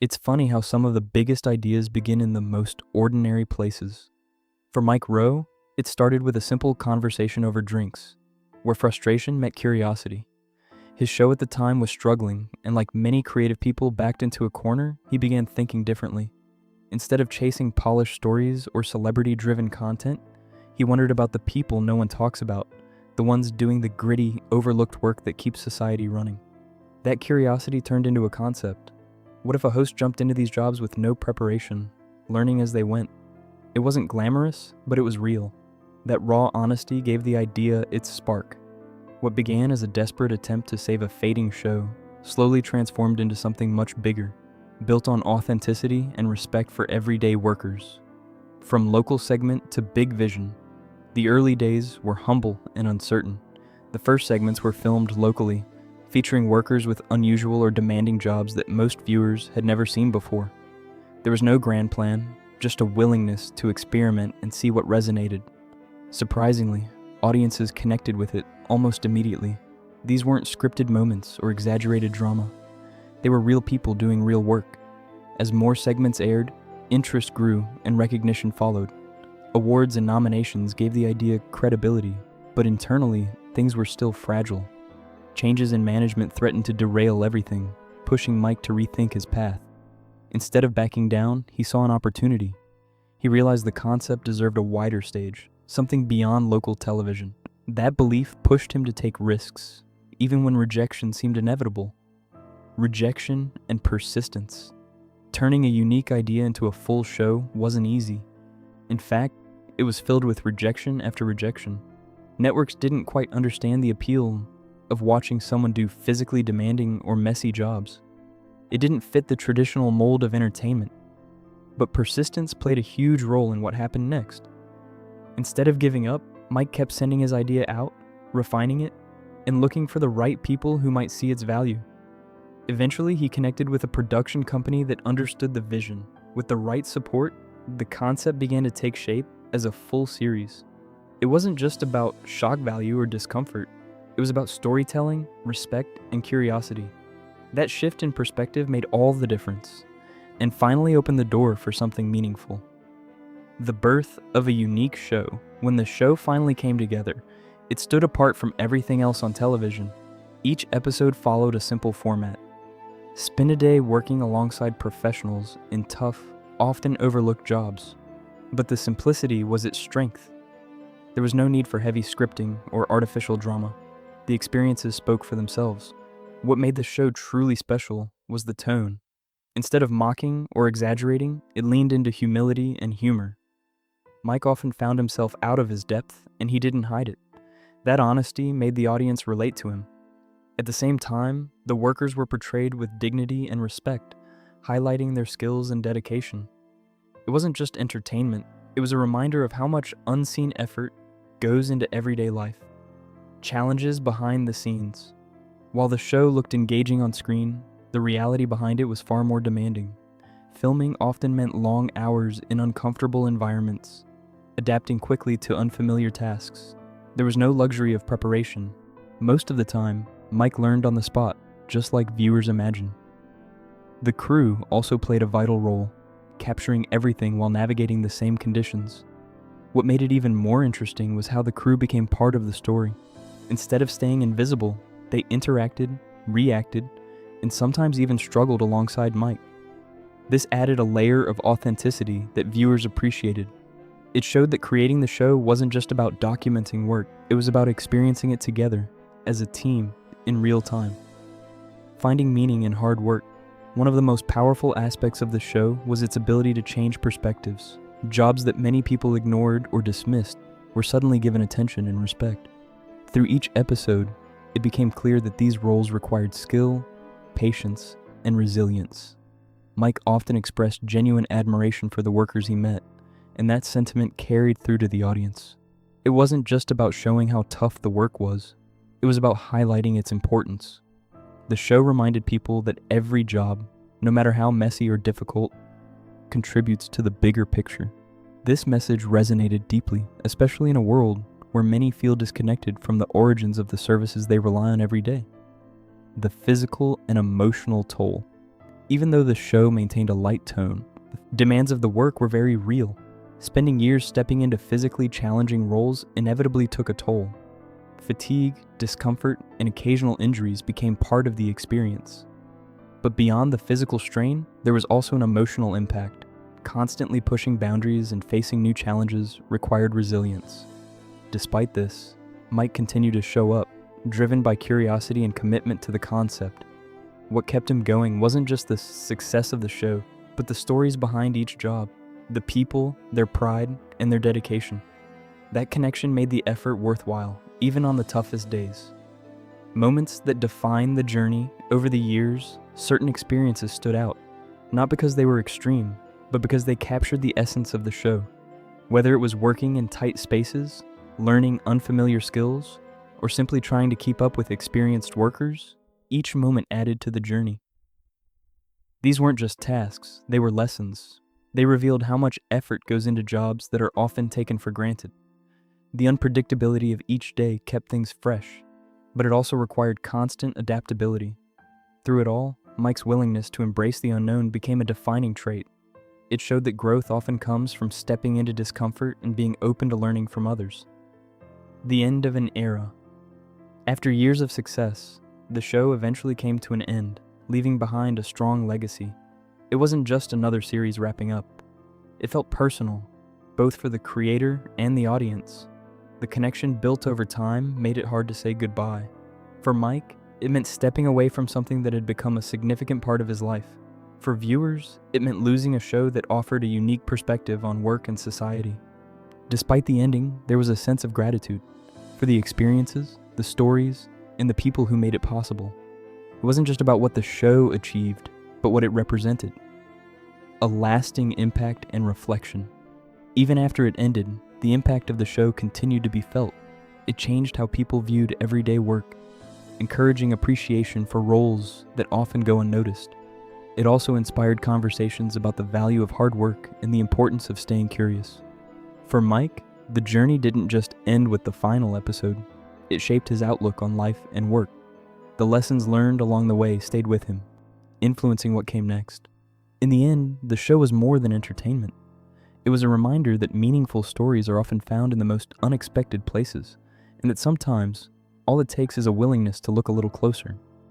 It's funny how some of the biggest ideas begin in the most ordinary places. For Mike Rowe, it started with a simple conversation over drinks, where frustration met curiosity. His show at the time was struggling, and like many creative people backed into a corner, he began thinking differently. Instead of chasing polished stories or celebrity-driven content, he wondered about the people no one talks about, the ones doing the gritty, overlooked work that keeps society running. That curiosity turned into a concept. What if a host jumped into these jobs with no preparation, learning as they went? It wasn't glamorous, but it was real. That raw honesty gave the idea its spark. What began as a desperate attempt to save a fading show slowly transformed into something much bigger, built on authenticity and respect for everyday workers. From local segment to big vision, the early days were humble and uncertain. The first segments were filmed locally, featuring workers with unusual or demanding jobs that most viewers had never seen before. There was no grand plan, just a willingness to experiment and see what resonated. Surprisingly, audiences connected with it almost immediately. These weren't scripted moments or exaggerated drama. They were real people doing real work. As more segments aired, interest grew and recognition followed. Awards and nominations gave the idea credibility, but internally, things were still fragile. Changes in management threatened to derail everything, pushing Mike to rethink his path. Instead of backing down, he saw an opportunity. He realized the concept deserved a wider stage, something beyond local television. That belief pushed him to take risks, even when rejection seemed inevitable. Rejection and persistence. Turning a unique idea into a full show wasn't easy. In fact, it was filled with rejection after rejection. Networks didn't quite understand the appeal of watching someone do physically demanding or messy jobs. It didn't fit the traditional mold of entertainment. But persistence played a huge role in what happened next. Instead of giving up, Mike kept sending his idea out, refining it, and looking for the right people who might see its value. Eventually, he connected with a production company that understood the vision. With the right support, the concept began to take shape as a full series. It wasn't just about shock value or discomfort. It was about storytelling, respect, and curiosity. That shift in perspective made all the difference, and finally opened the door for something meaningful. The birth of a unique show. When the show finally came together, it stood apart from everything else on television. Each episode followed a simple format. Spend a day working alongside professionals in tough, often overlooked jobs. But the simplicity was its strength. There was no need for heavy scripting or artificial drama. The experiences spoke for themselves. What made the show truly special was the tone. Instead of mocking or exaggerating, it leaned into humility and humor. Mike often found himself out of his depth, and he didn't hide it. That honesty made the audience relate to him. At the same time, the workers were portrayed with dignity and respect, highlighting their skills and dedication. It wasn't just entertainment, it was a reminder of how much unseen effort goes into everyday life. Challenges behind the scenes. While the show looked engaging on screen, the reality behind it was far more demanding. Filming often meant long hours in uncomfortable environments, adapting quickly to unfamiliar tasks. There was no luxury of preparation. Most of the time, Mike learned on the spot, just like viewers imagine. The crew also played a vital role, capturing everything while navigating the same conditions. What made it even more interesting was how the crew became part of the story. Instead of staying invisible, they interacted, reacted, and sometimes even struggled alongside Mike. This added a layer of authenticity that viewers appreciated. It showed that creating the show wasn't just about documenting work, it was about experiencing it together, as a team, in real time. Finding meaning in hard work. One of the most powerful aspects of the show was its ability to change perspectives. Jobs that many people ignored or dismissed were suddenly given attention and respect. Through each episode, it became clear that these roles required skill, patience, and resilience. Mike often expressed genuine admiration for the workers he met, and that sentiment carried through to the audience. It wasn't just about showing how tough the work was, it was about highlighting its importance. The show reminded people that every job, no matter how messy or difficult, contributes to the bigger picture. This message resonated deeply, especially in a world where many feel disconnected from the origins of the services they rely on every day. The physical and emotional toll. Even though the show maintained a light tone, the demands of the work were very real. Spending years stepping into physically challenging roles inevitably took a toll. Fatigue, discomfort, and occasional injuries became part of the experience. But beyond the physical strain, there was also an emotional impact. Constantly pushing boundaries and facing new challenges required resilience. Despite this, Mike continued to show up, driven by curiosity and commitment to the concept. What kept him going wasn't just the success of the show, but the stories behind each job, the people, their pride, and their dedication. That connection made the effort worthwhile, even on the toughest days. Moments that define the journey over the years, certain experiences stood out, not because they were extreme, but because they captured the essence of the show. Whether it was working in tight spaces, learning unfamiliar skills, or simply trying to keep up with experienced workers, each moment added to the journey. These weren't just tasks, they were lessons. They revealed how much effort goes into jobs that are often taken for granted. The unpredictability of each day kept things fresh, but it also required constant adaptability. Through it all, Mike's willingness to embrace the unknown became a defining trait. It showed that growth often comes from stepping into discomfort and being open to learning from others. The end of an era. After years of success, the show eventually came to an end, leaving behind a strong legacy. It wasn't just another series wrapping up. It felt personal, both for the creator and the audience. The connection built over time made it hard to say goodbye. For Mike, it meant stepping away from something that had become a significant part of his life. For viewers, it meant losing a show that offered a unique perspective on work and society. Despite the ending, there was a sense of gratitude for the experiences, the stories, and the people who made it possible. It wasn't just about what the show achieved, but what it represented. A lasting impact and reflection. Even after it ended, the impact of the show continued to be felt. It changed how people viewed everyday work, encouraging appreciation for roles that often go unnoticed. It also inspired conversations about the value of hard work and the importance of staying curious. For Mike, the journey didn't just end with the final episode. It shaped his outlook on life and work. The lessons learned along the way stayed with him, influencing what came next. In the end, the show was more than entertainment. It was a reminder that meaningful stories are often found in the most unexpected places, and that sometimes all it takes is a willingness to look a little closer.